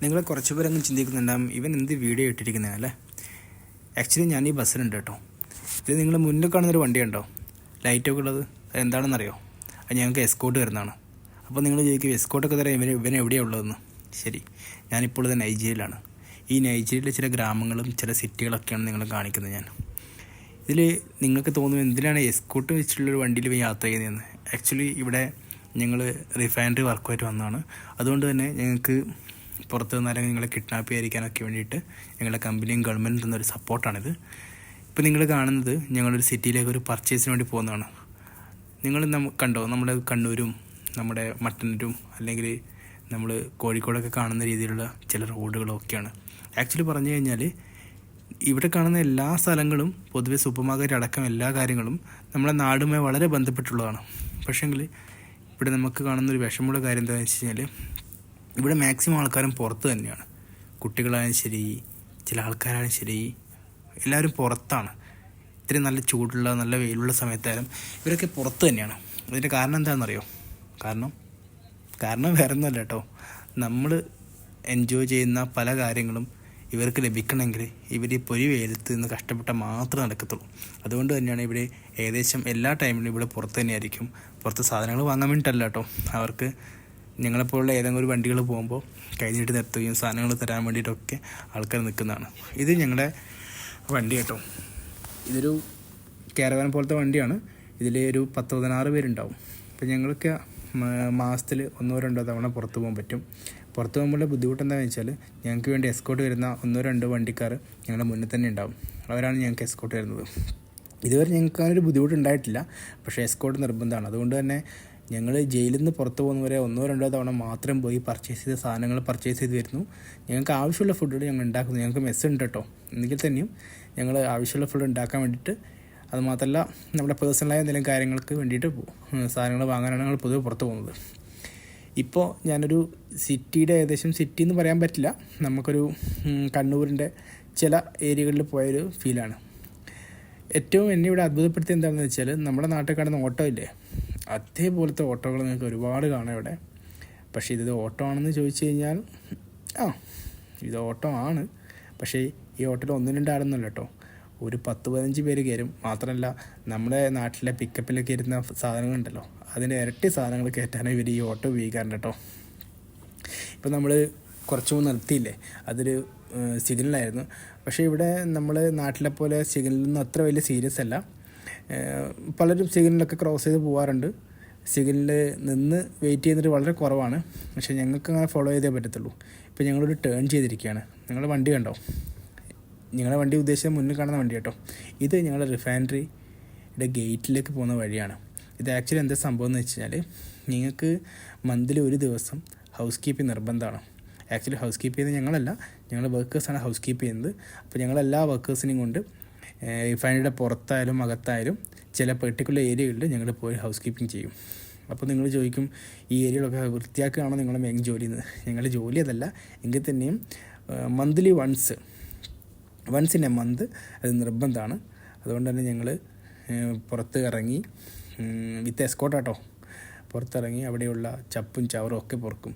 നിങ്ങൾ കുറച്ച് പേരൊന്നും ചിന്തിക്കുന്നുണ്ടാകും ഇവൻ എന്ത് വീഡിയോ ഇട്ടിരിക്കുന്നതല്ലേ. ആക്ച്വലി ഞാൻ ഈ ബസ്സിലുണ്ട് കേട്ടോ. ഇത് നിങ്ങൾ മുന്നിൽ കാണുന്നൊരു വണ്ടിയുണ്ടോ, ലൈറ്റൊക്കെ ഉള്ളത്, അത് എന്താണെന്നറിയോ? അത് ഞങ്ങൾക്ക് എസ്കോട്ട് വരുന്നതാണ്. അപ്പോൾ നിങ്ങൾ ചോദിക്കും എസ്കോട്ടൊക്കെ തരാം ഇവൻ എവിടെയാണ് ഉള്ളതെന്ന്. ശരി, ഞാനിപ്പോൾ ഇത് നൈജീരിയയിലാണ്. ഈ നൈജീരിയയിലെ ചില ഗ്രാമങ്ങളും ചില സിറ്റികളൊക്കെയാണ് നിങ്ങൾ കാണിക്കുന്നത്. ഞാൻ ഇതിൽ നിങ്ങൾക്ക് തോന്നും എന്തിനാണ് എസ്കോട്ട് വെച്ചിട്ടുള്ളൊരു വണ്ടിയിൽ യാത്ര ചെയ്യുന്നതെന്ന്. ആക്ച്വലി ഇവിടെ ഞങ്ങൾ റിഫൈനറി വർക്കുമായിട്ട് വന്നതാണ്. അതുകൊണ്ട് തന്നെ ഞങ്ങൾക്ക് പുറത്ത് നിന്ന് അല്ലെങ്കിൽ നിങ്ങളെ കിഡ്നാപ്പ് ചെയ്യാതിരിക്കാനൊക്കെ വേണ്ടിയിട്ട് ഞങ്ങളുടെ കമ്പനിയും ഗവൺമെൻറ് തന്നൊരു സപ്പോർട്ടാണിത്. ഇപ്പോൾ നിങ്ങൾ കാണുന്നത് ഞങ്ങളൊരു സിറ്റിയിലേക്ക് ഒരു പർച്ചേസിന് വേണ്ടി പോകുന്നതാണ്. നിങ്ങൾ കണ്ടോ നമ്മുടെ കണ്ണൂരും നമ്മുടെ മട്ടന്നൂരും അല്ലെങ്കിൽ നമ്മൾ കോഴിക്കോടൊക്കെ കാണുന്ന രീതിയിലുള്ള ചില റോഡുകളൊക്കെയാണ്. ആക്ച്വലി പറഞ്ഞു കഴിഞ്ഞാൽ ഇവിടെ കാണുന്ന എല്ലാ സ്ഥലങ്ങളും പൊതുവെ സൂപ്പർ മാർക്കറ്റ് അടക്കം എല്ലാ കാര്യങ്ങളും നമ്മളെ നാടുമായി വളരെ ബന്ധപ്പെട്ടുള്ളതാണ്. പക്ഷേങ്കിൽ ഇവിടെ നമുക്ക് കാണുന്നൊരു വിഷമമുള്ള കാര്യം എന്താണെന്ന് വെച്ച് കഴിഞ്ഞാൽ ഇവിടെ മാക്സിമം ആൾക്കാരും പുറത്ത് തന്നെയാണ്. കുട്ടികളായാലും ശരി, ചില ആൾക്കാരായാലും ശരി, എല്ലാവരും പുറത്താണ്. ഇത്രയും നല്ല ചൂടുള്ള നല്ല വെയിലുള്ള സമയത്തായാലും ഇവരൊക്കെ പുറത്ത് തന്നെയാണ്. അതിൻ്റെ കാരണം എന്താണെന്നറിയോ? കാരണം വേറെ ഒന്നുമല്ല കേട്ടോ. നമ്മൾ എൻജോയ് ചെയ്യുന്ന പല കാര്യങ്ങളും ഇവർക്ക് ലഭിക്കണമെങ്കിൽ ഇവർ ഈ പൊരി വെയിലത്ത് നിന്ന് കഷ്ടപ്പെട്ടാൽ മാത്രമേ നടക്കത്തുള്ളൂ. അതുകൊണ്ട് തന്നെയാണ് ഇവിടെ ഏകദേശം എല്ലാ ടൈമിലും ഇവിടെ പുറത്ത് തന്നെയായിരിക്കും. പുറത്ത് സാധനങ്ങൾ വാങ്ങാൻ വേണ്ടിയിട്ടല്ല കേട്ടോ, അവർക്ക് ഞങ്ങളെപ്പോലുള്ള ഏതെങ്കിലും ഒരു വണ്ടികൾ പോകുമ്പോൾ കൈ നീട്ടി നിർത്തുകയും സാധനങ്ങൾ തരാൻ വേണ്ടിയിട്ടൊക്കെ ആൾക്കാർ നിൽക്കുന്നതാണ്. ഇത് ഞങ്ങളുടെ വണ്ടി കേട്ടോ. ഇതൊരു കാരവാൻ പോലത്തെ വണ്ടിയാണ്. ഇതിൽ ഒരു 10-16 പേരുണ്ടാവും. അപ്പോൾ ഞങ്ങൾക്ക് മാസത്തിൽ 1-2 തവണ പുറത്ത് പോകാൻ പറ്റും. പുറത്ത് പോകുമ്പോഴുള്ള ബുദ്ധിമുട്ട് എന്താണെന്ന് വെച്ചാൽ ഞങ്ങൾക്ക് വേണ്ടി എസ്കോട്ട് വരുന്ന 1-2 വണ്ടിക്കാർ ഞങ്ങളുടെ മുന്നിൽ തന്നെ ഉണ്ടാവും. അവരാണ് ഞങ്ങൾക്ക് എസ്കോട്ട് വരുന്നത്. ഇതുവരെ ഞങ്ങൾക്ക് അങ്ങനെ ഒരു ബുദ്ധിമുട്ടുണ്ടായിട്ടില്ല. പക്ഷേ എസ്കോട്ട് നിർബന്ധമാണ്. അതുകൊണ്ട് തന്നെ ഞങ്ങൾ ജയിലിൽ നിന്ന് പുറത്ത് പോകുന്നവരെ 1-2 തവണ മാത്രം പോയി പർച്ചേസ് ചെയ്ത സാധനങ്ങൾ പർച്ചേസ് ചെയ്ത് വരുന്നു. ഞങ്ങൾക്ക് ആവശ്യമുള്ള ഫുഡുകൾ ഞങ്ങൾ ഉണ്ടാക്കുന്നു. ഞങ്ങൾക്ക് മെസ്സ് ഉണ്ട് കേട്ടോ. എങ്കിൽ തന്നെയും ഞങ്ങൾ ആവശ്യമുള്ള ഫുഡ് ഉണ്ടാക്കാൻ വേണ്ടിയിട്ട്, അതുമാത്രമല്ല നമ്മുടെ പേഴ്സണലായ എന്തെങ്കിലും കാര്യങ്ങൾക്ക് വേണ്ടിയിട്ട് സാധനങ്ങൾ വാങ്ങാനാണ് ഞങ്ങൾ പൊതുവെ പുറത്ത് പോകുന്നത്. ഇപ്പോൾ ഞാനൊരു സിറ്റിയുടെ ഏകദേശം സിറ്റി എന്ന് പറയാൻ പറ്റില്ല, നമുക്കൊരു കണ്ണൂരിൻ്റെ ചില ഏരിയകളിൽ പോയൊരു ഫീലാണ്. ഏറ്റവും എന്നെ ഇവിടെ അത്ഭുതപ്പെടുത്തിയത് എന്താണെന്ന് വെച്ചാൽ നമ്മുടെ നാട്ടിൽ കാണുന്ന ഓട്ടോ ഇല്ലേ, അതേപോലത്തെ ഓട്ടോകൾ നിങ്ങൾക്ക് ഒരുപാട് കാണാം ഇവിടെ. പക്ഷേ ഇത് ഓട്ടോ ആണെന്ന് ചോദിച്ചു കഴിഞ്ഞാൽ ഇത് ഓട്ടോ ആണ്. പക്ഷേ ഈ ഓട്ടോയിൽ 1-2 ആളൊന്നുമല്ല കേട്ടോ, ഒരു 10-15 പേര് കയറും. മാത്രമല്ല നമ്മുടെ നാട്ടിലെ പിക്കപ്പിലൊക്കെ ഇരുന്ന സാധനങ്ങളുണ്ടല്ലോ, അതിൻ്റെ ഇരട്ടി സാധനങ്ങൾ കയറ്റാനാണ് ഇവർ ഈ ഓട്ടോ ഉപയോഗിക്കാറുണ്ട് കേട്ടോ. ഇപ്പോൾ നമ്മൾ കുറച്ച് മുമ്പ് നിർത്തിയില്ലേ, അതൊരു സിഗ്നലായിരുന്നു. പക്ഷേ ഇവിടെ നമ്മൾ നാട്ടിലെ പോലെ സിഗ്നലൊന്നും അത്ര വലിയ സീരിയസ് അല്ല. പലരും സിഗ്നലൊക്കെ ക്രോസ് ചെയ്ത് പോകാറുണ്ട്. സിഗ്നലിൽ നിന്ന് വെയിറ്റ് ചെയ്യുന്നത് വളരെ കുറവാണ്. പക്ഷേ ഞങ്ങൾക്ക് അങ്ങനെ ഫോളോ ചെയ്തേ പറ്റത്തുള്ളൂ. ഇപ്പോൾ ഞങ്ങളൊരു ടേൺ ചെയ്തിരിക്കുകയാണ്. നിങ്ങളുടെ വണ്ടി കണ്ടോ? നിങ്ങളുടെ വണ്ടി ഉദ്ദേശിച്ച മുന്നിൽ കാണുന്ന വണ്ടി കേട്ടോ. ഇത് ഞങ്ങളുടെ റിഫൈനറിയുടെ ഗേറ്റിലേക്ക് പോകുന്ന വഴിയാണ്. ഇത് ആക്ച്വലി എന്താ സംഭവം എന്ന് വെച്ച് കഴിഞ്ഞാൽ നിങ്ങൾക്ക് മന്തിൽ ഒരു ദിവസം ഹൗസ് കീപ്പിംഗ് നിർബന്ധമാണ്. ആക്ച്വലി ഹൗസ് കീപ്പ് ചെയ്യുന്നത് ഞങ്ങളല്ല, ഞങ്ങൾ വർക്കേഴ്സാണ് ഹൗസ് കീപ്പ് ചെയ്യുന്നത്. അപ്പോൾ ഞങ്ങളെല്ലാ വർക്കേഴ്സിനെയും കൊണ്ട് റിഫൈനറിയുടെ പുറത്തായാലും അകത്തായാലും ചില പെർട്ടിക്കുലർ ഏരിയകളിൽ ഞങ്ങൾ പോയി ഹൗസ് കീപ്പിംഗ് ചെയ്യും. അപ്പോൾ നിങ്ങൾ ചോദിക്കും ഈ ഏരിയകളൊക്കെ വൃത്തിയാക്കുകയാണോ നിങ്ങളുടെ മെയിൻ ജോലി എന്ന്. ഞങ്ങളുടെ ജോലി അതല്ല. എങ്കിൽ തന്നെയും monthly once in a month അത് നിർബന്ധമാണ്. അതുകൊണ്ട് തന്നെ ഞങ്ങൾ പുറത്ത് ഇറങ്ങി വിത്ത് എസ്കോട്ടാട്ടോ പുറത്തിറങ്ങി അവിടെയുള്ള ചപ്പും ചവറും ഒക്കെ പൊറുക്കും.